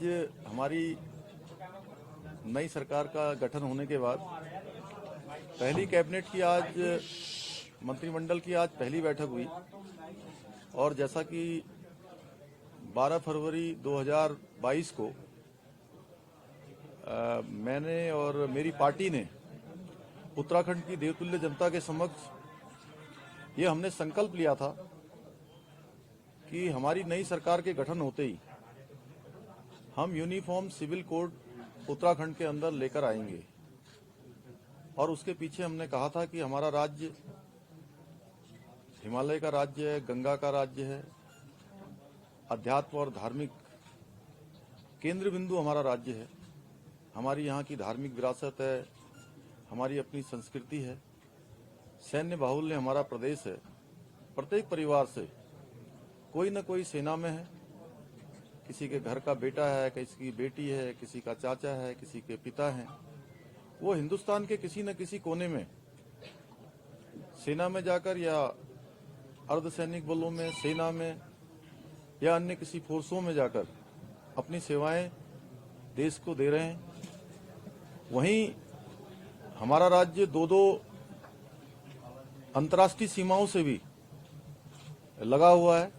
हमारी नई सरकार का गठन होने के बाद पहली कैबिनेट की आज मंत्रिमंडल की आज पहली बैठक हुई और जैसा कि 12 फरवरी 2022 को मैंने और मेरी पार्टी ने उत्तराखंड की देवतुल्य जनता के समक्ष ये हमने संकल्प लिया था कि हमारी नई सरकार के गठन होते ही हम यूनिफॉर्म सिविल कोड उत्तराखंड के अंदर लेकर आएंगे। और उसके पीछे हमने कहा था कि हमारा राज्य हिमालय का राज्य है, गंगा का राज्य है, अध्यात्म और धार्मिक केंद्र बिंदु हमारा राज्य है। हमारी यहाँ की धार्मिक विरासत है, हमारी अपनी संस्कृति है, सैन्य बाहुल्य हमारा प्रदेश है। प्रत्येक परिवार से कोई न कोई सेना में है, किसी के घर का बेटा है, किसी की बेटी है, किसी का चाचा है, किसी के पिता हैं। वो हिंदुस्तान के किसी न किसी कोने में सेना में जाकर या अर्धसैनिक बलों में, सेना में या अन्य किसी फोर्सों में जाकर अपनी सेवाएं देश को दे रहे हैं। वहीं हमारा राज्य दो अंतर्राष्ट्रीय सीमाओं से भी लगा हुआ है।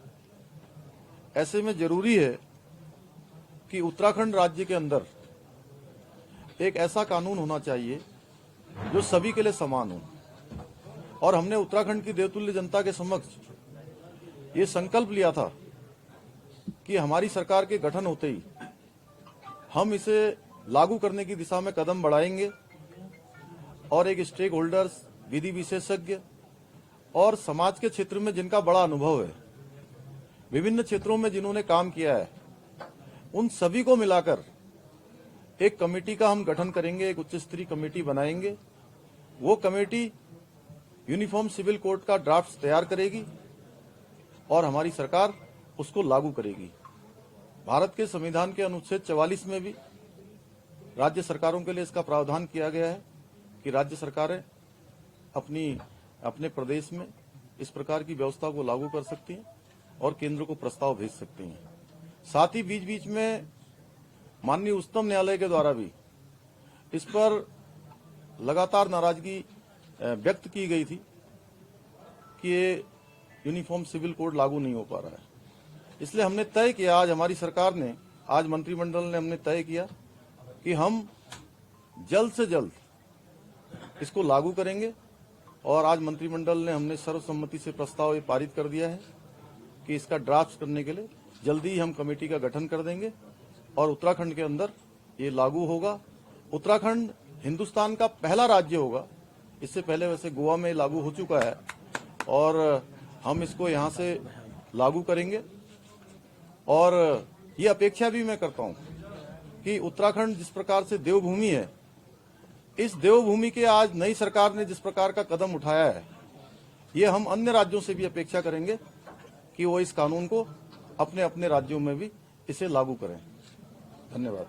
ऐसे में जरूरी है कि उत्तराखंड राज्य के अंदर एक ऐसा कानून होना चाहिए जो सभी के लिए समान हो। और हमने उत्तराखंड की देवतुल्य जनता के समक्ष ये संकल्प लिया था कि हमारी सरकार के गठन होते ही हम इसे लागू करने की दिशा में कदम बढ़ाएंगे और एक स्टेक होल्डर्स, विधि विशेषज्ञ और समाज के क्षेत्र में जिनका बड़ा अनुभव है, विभिन्न क्षेत्रों में जिन्होंने काम किया है, उन सभी को मिलाकर एक कमेटी का हम गठन करेंगे, एक उच्च स्तरीय कमेटी बनाएंगे। वो कमेटी यूनिफॉर्म सिविल कोड का ड्राफ्ट तैयार करेगी और हमारी सरकार उसको लागू करेगी। भारत के संविधान के अनुच्छेद 44 में भी राज्य सरकारों के लिए इसका प्रावधान किया गया है कि राज्य सरकारें अपने प्रदेश में इस प्रकार की व्यवस्था को लागू कर सकती हैं और केंद्र को प्रस्ताव भेज सकती हैं। साथ ही बीच बीच में माननीय उच्चतम न्यायालय के द्वारा भी इस पर लगातार नाराजगी व्यक्त की गई थी कि ये यूनिफॉर्म सिविल कोड लागू नहीं हो पा रहा है। इसलिए हमने तय किया, आज हमारी सरकार ने, आज मंत्रिमंडल ने हमने तय किया कि हम जल्द से जल्द इसको लागू करेंगे। और आज मंत्रिमंडल ने हमने सर्वसम्मति से प्रस्ताव ये पारित कर दिया है कि इसका ड्राफ्ट करने के लिए जल्दी ही हम कमेटी का गठन कर देंगे और उत्तराखंड के अंदर ये लागू होगा। उत्तराखंड हिंदुस्तान का पहला राज्य होगा। इससे पहले वैसे गोवा में लागू हो चुका है और हम इसको यहाँ से लागू करेंगे। और ये अपेक्षा भी मैं करता हूँ कि उत्तराखंड जिस प्रकार से देवभूमि है, इस देवभूमि के आज नई सरकार ने जिस प्रकार का कदम उठाया है, ये हम अन्य राज्यों से भी अपेक्षा करेंगे कि वो इस कानून को अपने अपने राज्यों में भी इसे लागू करें। धन्यवाद।